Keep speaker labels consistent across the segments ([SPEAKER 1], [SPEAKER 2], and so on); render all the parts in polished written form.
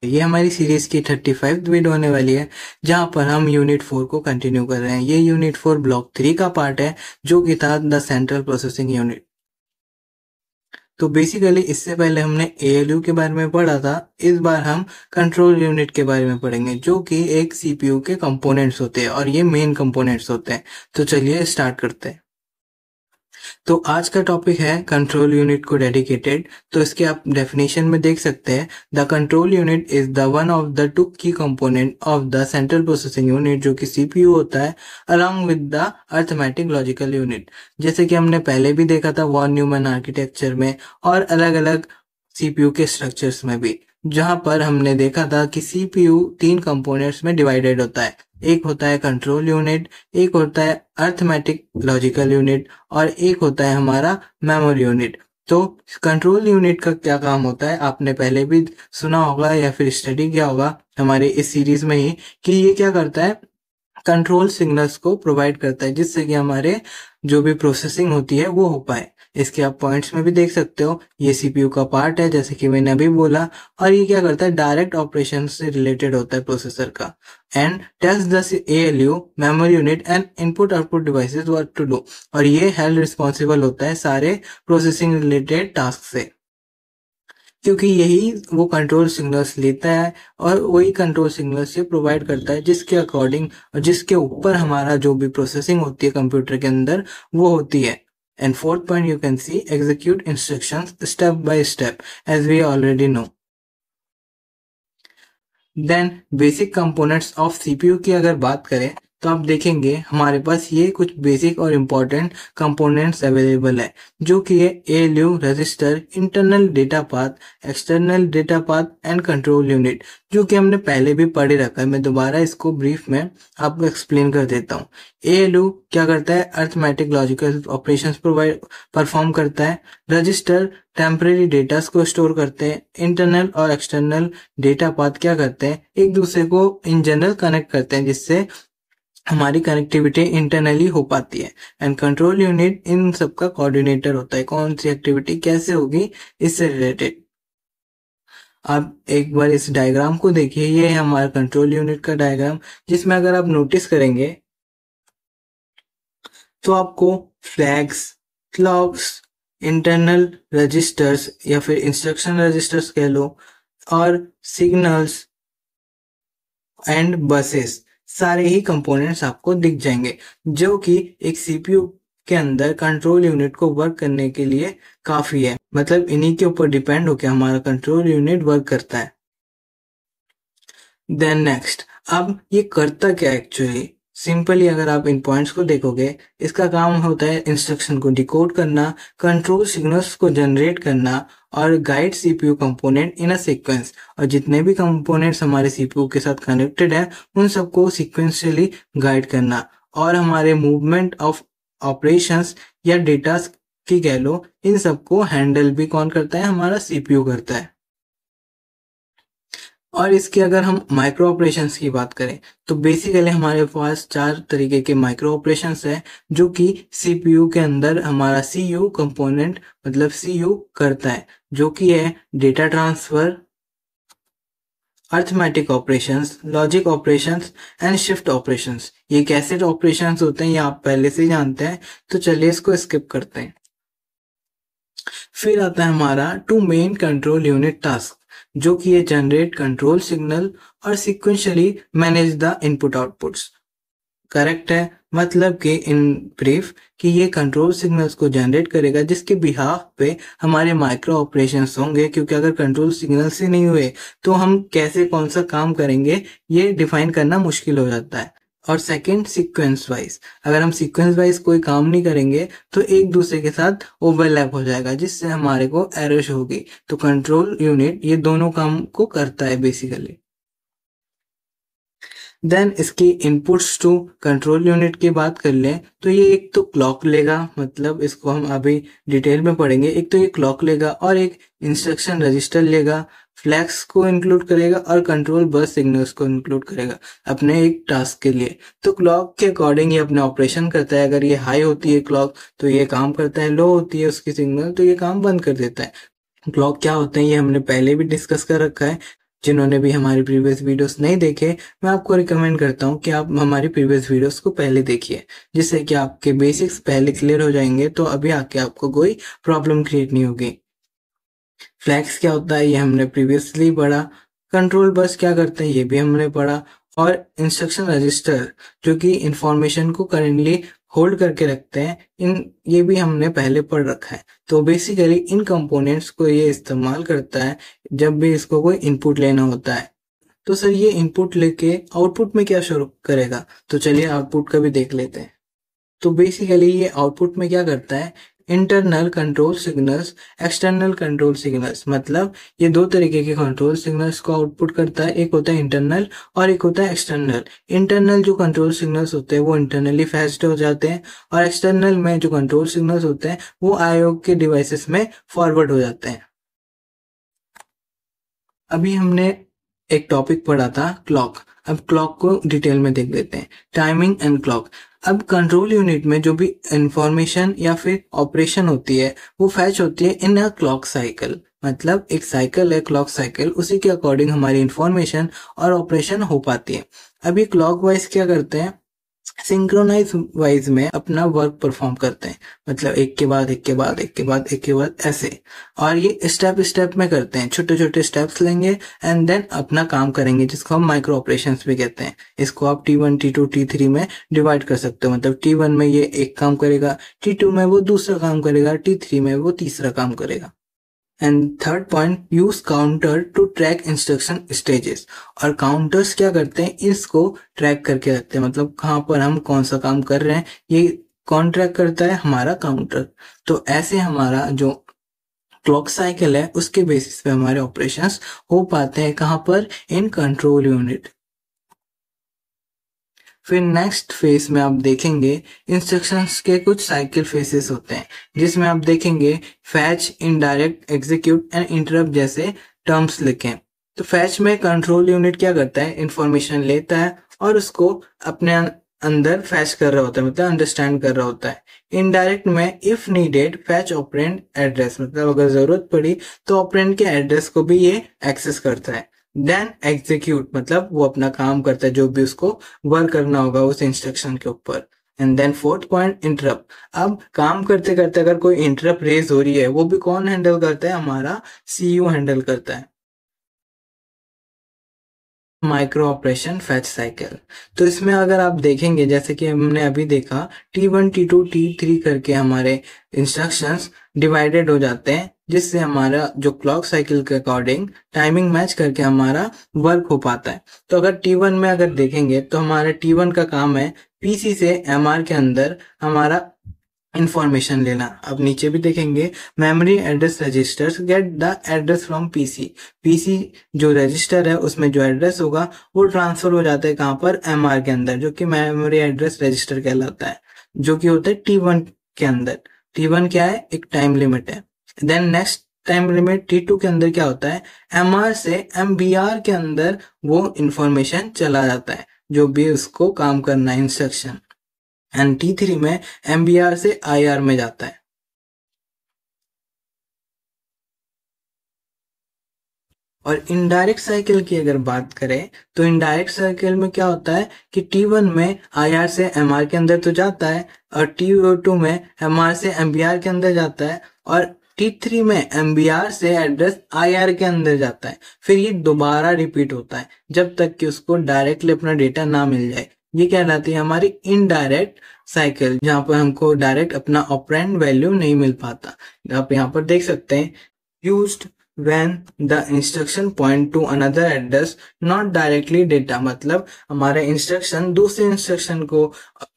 [SPEAKER 1] ये हमारी सीरीज की 35वीं वीडियो होने वाली है, जहां पर हम यूनिट 4 को कंटिन्यू कर रहे हैं। ये यूनिट 4 ब्लॉक 3 का पार्ट है, जो कि था द सेंट्रल प्रोसेसिंग यूनिट। तो बेसिकली इससे पहले हमने एएलयू के बारे में पढ़ा था। इस बार हम कंट्रोल यूनिट के बारे में पढ़ेंगे, जो कि एक सीपीयू के कंपोनेंट्स होते हैं और ये मेन कंपोनेंट्स होते हैं। तो चलिए स्टार्ट करते हैं। तो आज का टॉपिक है कंट्रोल यूनिट को डेडिकेटेड। तो इसके आप डेफिनेशन में देख सकते हैं, the control unit is the one of the two key component of the central processing unit, जो कि सीपीयू होता है, along with the arithmetic logical unit. जैसे कि हमने पहले भी देखा था वॉन न्यूमैन आर्किटेक्चर में और अलग अलग सीपीयू के स्ट्रक्चर्स में भी, जहां पर हमने देखा था कि सीपीयू 3 कंपोनेंट्स में डिवाइडेड होता है। एक होता है कंट्रोल यूनिट, एक होता है अर्थमेटिक लॉजिकल यूनिट और एक होता है हमारा मेमोरी यूनिट। तो कंट्रोल यूनिट का क्या काम होता है आपने पहले भी सुना होगा या फिर स्टडी किया होगा हमारे इस सीरीज में ही, कि ये क्या करता है, कंट्रोल सिग्नल्स को प्रोवाइड करता है, जिससे कि हमारे जो भी प्रोसेसिंग होती है वो हो पाए। इसके आप पॉइंट्स में भी देख सकते हो, ये सीपीयू का पार्ट है जैसे कि मैंने अभी बोला, और ये क्या करता है, डायरेक्ट ऑपरेशन से रिलेटेड होता है प्रोसेसर का। And tells the ALU memory unit and input output devices what to do, और ये हेल्ड रिस्पॉन्सिबल होता है सारे प्रोसेसिंग रिलेटेड टास्क से, क्योंकि यही वो कंट्रोल सिग्नल्स लेता है और वही कंट्रोल सिग्नल्स ये प्रोवाइड करता है, जिसके अकॉर्डिंग और जिसके ऊपर हमारा जो भी प्रोसेसिंग होती है कंप्यूटर के अंदर वो होती है। And fourth point you can see execute instructions step by step, as we already know. Then basic components of CPU की अगर बात करें तो आप देखेंगे हमारे पास ये कुछ बेसिक और इम्पोर्टेंट कंपोनेंट्स अवेलेबल है, जो कि है ALU register, internal data path, external data path and control unit, जो कि हमने पहले भी पढ़ ही रखा है। मैं दोबारा इसको ब्रीफ में आपको एक्सप्लेन कर देता हूँ। एएलयू क्या करता है, arithmetic logical operations provide perform करता है। रजिस्टर टेम्परेरी डेटा को स्टोर करते हैं। इंटरनल और एक्सटर्नल डेटा पाथ क्या करते हैं, एक दूसरे को इन जनरल कनेक्ट करते हैं, जिससे हमारी कनेक्टिविटी इंटरनली हो पाती है। एंड कंट्रोल यूनिट इन सबका कोऑर्डिनेटर होता है, कौन सी एक्टिविटी कैसे होगी इससे रिलेटेड। आप एक बार इस डायग्राम को देखिए, ये है हमारा कंट्रोल यूनिट का डायग्राम, जिसमें अगर आप नोटिस करेंगे तो आपको फ्लैग्स, क्लॉक्स, इंटरनल रजिस्टर्स या फिर इंस्ट्रक्शन रजिस्टर्स कह लो, और सिग्नल्स एंड बसेस, सारे ही कंपोनेंट्स आपको दिख जाएंगे, जो कि एक सीपीयू के अंदर कंट्रोल यूनिट को वर्क करने के लिए काफी है। मतलब इन्हीं के ऊपर डिपेंड होकर हमारा कंट्रोल यूनिट वर्क करता है। देन नेक्स्ट, अब ये करता क्या एक्चुअली, सिंपली अगर आप इन पॉइंट्स को देखोगे, इसका काम होता है इंस्ट्रक्शन को डिकोड करना, कंट्रोल सिग्नल्स को जनरेट करना और guide CPU component in a sequence. और जितने भी कंपोनेंट्स हमारे सीपीयू के साथ कनेक्टेड है उन सबको सीक्वेंशियली गाइड करना, और हमारे मूवमेंट ऑफ ऑपरेशंस या डेटा की कह लो, इन सबको हैंडल भी कौन करता है, हमारा सीपीयू करता है। और इसके अगर हम माइक्रो ऑपरेशंस की बात करें तो बेसिकली हमारे पास 4 तरीके के माइक्रो ऑपरेशंस है, जो कि सीपीयू के अंदर हमारा सीयू कंपोनेंट मतलब सीयू करता है, जो कि है data transfer, arithmetic operations, logic operations and shift operations. ये कैसे ऑपरेशंस होते हैं ये आप पहले से ही जानते हैं, तो चलिए इसको स्किप करते हैं। फिर आता है हमारा two main control unit task, जो कि ये जनरेट कंट्रोल सिग्नल और sequentially manage the input outputs. Correct है, मतलब कि इन ब्रीफ कि ये कंट्रोल सिग्नल्स को जनरेट करेगा, जिसके बिहाफ पे हमारे माइक्रो ऑपरेशंस होंगे, क्योंकि अगर कंट्रोल सिग्नल्स ही नहीं हुए तो हम कैसे कौन सा काम करेंगे ये डिफाइन करना मुश्किल हो जाता है। और सेकंड, सीक्वेंस वाइज, अगर हम सीक्वेंस वाइज कोई काम नहीं करेंगे तो एक दूसरे के साथ ओवरलैप हो जाएगा, जिससे हमारे को एरर होगी। तो कंट्रोल यूनिट ये दोनों काम को करता है बेसिकली। देन इसकी इनपुट्स टू कंट्रोल यूनिट की बात कर लें तो ये एक तो क्लॉक लेगा, मतलब इसको हम अभी डिटेल में पढ़ेंगे। एक तो ये क्लॉक लेगा और एक इंस्ट्रक्शन रजिस्टर लेगा, फ्लैग्स को इंक्लूड करेगा और कंट्रोल बस सिग्नल्स को इंक्लूड करेगा अपने एक टास्क के लिए। तो क्लॉक के अकॉर्डिंग ये अपने ऑपरेशन करता है। अगर ये हाई होती है क्लॉक तो ये काम करता है, लो होती है उसकी सिग्नल तो ये काम बंद कर देता है। क्लॉक क्या होते हैं ये हमने पहले भी डिस्कस कर रखा है। जिन्होंने भी हमारी प्रीवियस वीडियोस नहीं देखे, मैं आपको रिकमेंड करता हूँ कि आप हमारी प्रीवियस वीडियोस को पहले देखिए, जिससे कि आपके बेसिक्स पहले क्लियर हो जाएंगे, तो अभी आके आपको कोई प्रॉब्लम क्रिएट नहीं होगी। फ्लैग्स क्या होता है ये हमने प्रीवियसली पढ़ा। कंट्रोल बस क्या करते हैं ये भी हमने पढ़ा। और इंस्ट्रक्शन रजिस्टर जो कि इंफॉर्मेशन को करेंटली होल्ड करके रखते हैं, ये भी हमने पहले पढ़ रखा है। तो बेसिकली इन कंपोनेंट्स को ये इस्तेमाल करता है जब भी इसको कोई इनपुट लेना होता है। तो सर ये इनपुट लेके आउटपुट में क्या शुरू करेगा, तो चलिए आउटपुट का भी देख लेते हैं। तो बेसिकली ये आउटपुट में क्या करता है, internal control signals, external control signals, मतलब ये दो तरीके के कंट्रोल सिग्नल्स को आउटपुट करता है। एक होता है इंटरनल और एक होता है एक्सटर्नल। इंटरनल जो कंट्रोल सिग्नल्स होते हैं वो इंटरनली फेच्ड हो जाते हैं, और एक्सटर्नल में जो कंट्रोल सिग्नल्स होते हैं वो आईओ के डिवाइसेस में फॉरवर्ड हो जाते हैं। अभी हमने एक टॉपिक पढ़ा था क्लॉक। अब क्लॉक को डिटेल में देख लेते हैं, टाइमिंग एंड क्लॉक। अब कंट्रोल यूनिट में जो भी इंफॉर्मेशन या फिर ऑपरेशन होती है वो फैच होती है इन अ क्लॉक साइकिल, मतलब एक साइकिल है क्लॉक साइकिल, उसी के अकॉर्डिंग हमारी इंफॉर्मेशन और ऑपरेशन हो पाती है। अभी क्लॉक वाइज क्या करते हैं, सिंक्रोनाइज वाइज में अपना वर्क परफॉर्म करते हैं, मतलब एक के बाद एक के बाद एक के बाद एक के बाद ऐसे। और ये स्टेप स्टेप में करते हैं, छोटे छोटे स्टेप्स लेंगे एंड देन अपना काम करेंगे, जिसको हम माइक्रो ऑपरेशंस भी कहते हैं। इसको आप T1 T2 T3 में डिवाइड कर सकते हो, मतलब T1 में ये एक काम करेगा, T2 में वो दूसरा काम करेगा, T3 में वो तीसरा काम करेगा। And third point, use counter to track instruction stages. और काउंटर्स क्या करते हैं, इसको ट्रैक करके रखते हैं, मतलब कहाँ पर हम कौन सा काम कर रहे हैं ये कौन ट्रैक करता है, हमारा काउंटर। तो ऐसे हमारा जो क्लॉक साइकिल है उसके बेसिस पे हमारे ऑपरेशंस हो पाते हैं, कहाँ पर, इन कंट्रोल यूनिट। फिर नेक्स्ट फेज में आप देखेंगे इंस्ट्रक्शंस के कुछ साइकिल फेसेस होते हैं, जिसमें आप देखेंगे fetch, indirect, execute and interrupt जैसे टर्म्स लिखे। तो फैच में कंट्रोल यूनिट क्या करता है, इंफॉर्मेशन लेता है और उसको अपने अंदर फैच कर रहा होता है, मतलब अंडरस्टैंड कर रहा होता है। इनडायरेक्ट में if needed fetch operand address, मतलब अगर जरूरत पड़ी तो ऑपरेंड के एड्रेस को भी ये एक्सेस करता है। देन एग्जीक्यूट, मतलब वो अपना काम करता है, जो भी उसको वर्क करना होगा उस इंस्ट्रक्शन के ऊपर। And then fourth point, interrupt. अब काम करते करते अगर कोई इंटरप्ट रेज हो रही है, वो भी कौन हैंडल करता है, हमारा सीयू हैंडल करता है। Micro operation fetch cycle. तो इसमें अगर आप देखेंगे, जैसे कि हमने अभी देखा, T1 T2 T3 करके हमारे इंस्ट्रक्शंस डिवाइडेड हो जाते हैं, जिससे हमारा जो क्लॉक साइकिल के अकॉर्डिंग टाइमिंग मैच करके हमारा वर्क हो पाता है। तो अगर T1 में अगर देखेंगे तो हमारा T1 का काम है पीसी से एमआर के अंदर हमारा इंफॉर्मेशन लेना। अब नीचे भी देखेंगे, memory address registers get the address from PC. PC जो रजिस्टर है उसमें जो एड्रेस होगा वो ट्रांसफर हो जाता है कहाँ पर, एमआर के अंदर, जो कि मेमोरी एड्रेस रजिस्टर कहलाता है, जो कि होता है T1 के अंदर। T1 क्या है, एक टाइम लिमिट है। Then next time limit T2 के अंदर क्या होता है, एमआर से एमबीआर के अंदर वो इंफॉर्मेशन चला जाता है, जो भी उसको काम करना है इंस्ट्रक्शन। एंड T3 में MBR से IR में जाता है। और इनडायरेक्ट साइकिल की अगर बात करें तो इनडायरेक्ट साइकिल में क्या होता है कि T1 में IR से MR के अंदर तो जाता है, और T2 में MR से MBR के अंदर जाता है, और T3 में MBR से एड्रेस IR के अंदर जाता है। फिर ये दोबारा रिपीट होता है जब तक कि उसको डायरेक्टली अपना डेटा ना मिल जाए। ये कहलाती है हमारी इनडायरेक्ट साइकिल, जहाँ पर हमको डायरेक्ट अपना ऑपरेंड वैल्यू नहीं मिल पाता। आप यहाँ पर देख सकते हैं, used when the instruction point to another address not directly data, मतलब हमारा इंस्ट्रक्शन दूसरे इंस्ट्रक्शन को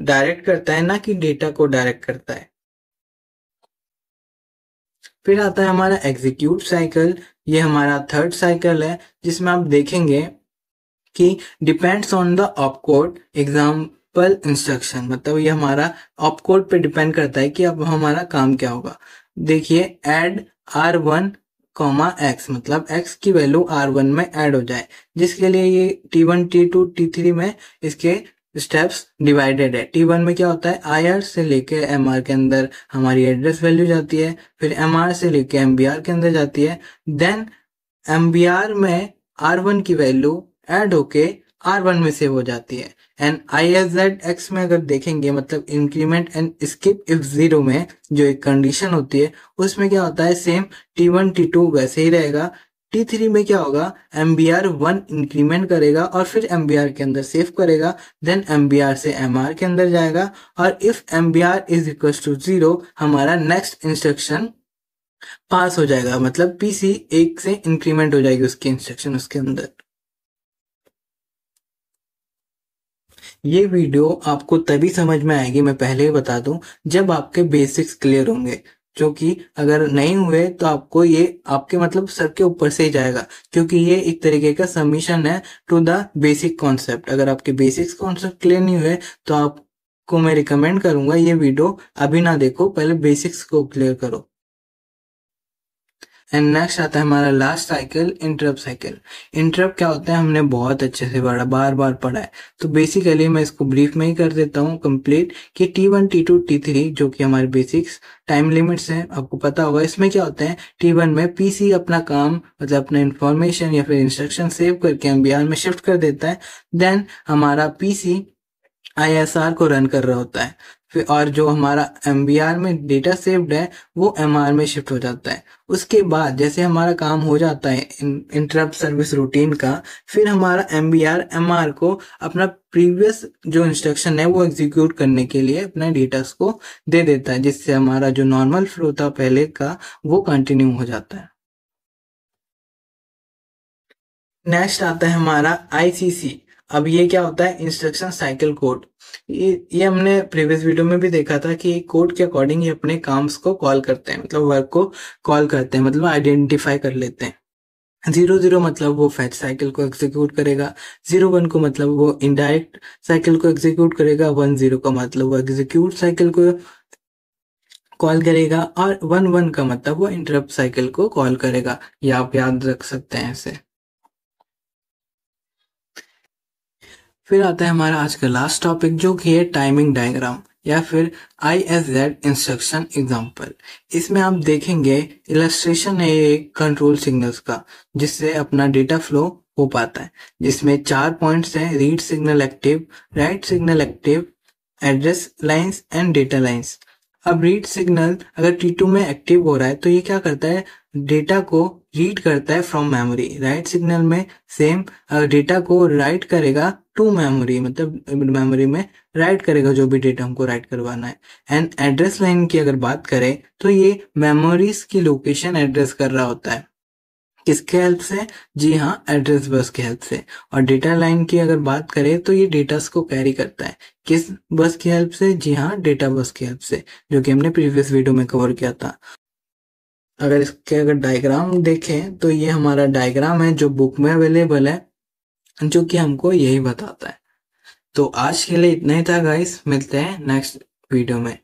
[SPEAKER 1] डायरेक्ट करता है, ना कि डेटा को डायरेक्ट करता है। फिर आता है हमारा एग्जीक्यूट साइकिल। ये हमारा थर्ड साइकिल है, जिसमें आप देखेंगे कि depends on the opcode example instruction, मतलब ये हमारा ऑपकोड पे डिपेंड करता है कि अब हमारा काम क्या होगा। देखिए, एड R1 X, मतलब X की वैल्यू R1 में ऐड हो जाए, जिसके लिए ये T1 T2 T3 में इसके स्टेप्स डिवाइडेड है। T1 में क्या होता है, IR से लेके MR के अंदर हमारी एड्रेस वैल्यू जाती है, फिर MR से लेके MBR के अंदर जाती है, देन MBR में R1 की वैल्यू ऐड होके R1 में सेव हो जाती है। एंड ISZX में अगर देखेंगे मतलब इंक्रीमेंट एंड स्किप इफ 0 में जो एक कंडीशन होती है उसमें क्या होता है, सेम T1 T2 वैसे ही रहेगा। T3 में क्या होगा, MBR 1 इंक्रीमेंट करेगा और फिर MBR के अंदर सेव करेगा, देन MBR से MR के अंदर जाएगा और if MBR is equal to 0 हमारा नेक्स्ट इंस्ट्रक्शन पास हो जाएगा, मतलब PC 1 से इंक्रीमेंट हो जाएगी उसकी इंस्ट्रक्शन उसके अंदर। ये वीडियो आपको तभी समझ में आएगी, मैं पहले ही बता दूं, जब आपके बेसिक्स क्लियर होंगे, क्योंकि अगर नहीं हुए तो आपको ये आपके मतलब सर के ऊपर से ही जाएगा, क्योंकि ये एक तरीके का सबमिशन है टू द बेसिक कॉन्सेप्ट। अगर आपके बेसिक्स कॉन्सेप्ट क्लियर नहीं हुए तो आपको मैं रिकमेंड करूंगा ये वीडियो अभी ना देखो, पहले बेसिक्स को क्लियर करो। एंड नेक्स्ट आता है हमारा last cycle, interrupt cycle. Interrupt क्या होता है हमने बहुत अच्छे से बार बार पढ़ा है, तो बेसिकली मैं इसको ब्रीफ में ही कर देता हूँ कंप्लीट कि T1 T2 T3 जो कि हमारे बेसिक्स टाइम लिमिट्स हैं, आपको पता होगा। इसमें क्या होता है, T1 में PC अपना काम मतलब अपना इंफॉर्मेशन या फिर इंस्ट्रक्शन सेव करके MBR में शिफ्ट कर देता है, देन हमारा PC ISR को रन कर रहा होता है, फिर और जो हमारा MBR में डेटा सेव्ड है वो MR में शिफ्ट हो जाता है। उसके बाद जैसे हमारा काम हो जाता है इंटरप्ट सर्विस रूटीन का, फिर हमारा MBR MR को अपना प्रीवियस जो इंस्ट्रक्शन है वो एग्जीक्यूट करने के लिए अपने डेटास को दे देता है, जिससे हमारा जो नॉर्मल फ्लो था पहले का वो कंटिन्यू हो जाता है। नेक्स्ट आता है हमारा ICC। अब ये क्या होता है, इंस्ट्रक्शन साइकिल कोड। ये हमने प्रीवियस वीडियो में भी देखा था कि कोड के अकॉर्डिंग ये अपने काम्स को कॉल करते हैं, मतलब वर्क को कॉल करते हैं, मतलब आइडेंटिफाई कर लेते हैं। 0 0 मतलब वो फैच साइकिल को एग्जीक्यूट करेगा, 0 1 को मतलब वो इनडायरेक्ट साइकिल को एग्जीक्यूट करेगा, 1 0 का मतलब वो एग्जीक्यूट साइकिल को कॉल करेगा और 1 1 का मतलब वो इंटरप्ट साइकिल को कॉल करेगा। ये आप याद रख सकते हैं ऐसे। फिर आता है हमारा आज का लास्ट टॉपिक जो कि है टाइमिंग डायग्राम या फिर ISZ इंस्ट्रक्शन एग्जाम्पल। इसमें आप देखेंगे इलस्ट्रेशन है एक कंट्रोल सिग्नल्स का, जिससे अपना डेटा फ्लो हो पाता है, जिसमें 4 पॉइंट्स हैं, read signal active, write signal active, address lines and data lines. अब रीड सिग्नल अगर T2 में एक्टिव हो रहा है तो ये क्या करता है, डेटा को रीड करता है फ्रॉम मेमोरी। राइट सिग्नल में सेम डेटा को राइट करेगा टू मेमोरी, मतलब मेमोरी में राइट करेगा जो भी डेटा हमको राइट करवाना है। एंड एड्रेस लाइन की अगर बात करें तो ये मेमोरीज की लोकेशन एड्रेस कर रहा होता है, किसके हेल्प से, जी हाँ, एड्रेस बस के हेल्प से। और डेटा लाइन की अगर बात करें तो ये डेटास को कैरी करता है, किस बस की हेल्प से, जी हाँ, डेटा बस की हेल्प से, जो कि हमने प्रीवियस वीडियो में कवर किया था। अगर इसके अगर डायग्राम देखें तो ये हमारा डायग्राम है जो बुक में अवेलेबल है, जो कि हमको यही बताता है। तो आज के लिए इतना ही था गाइस, मिलते हैं नेक्स्ट वीडियो में।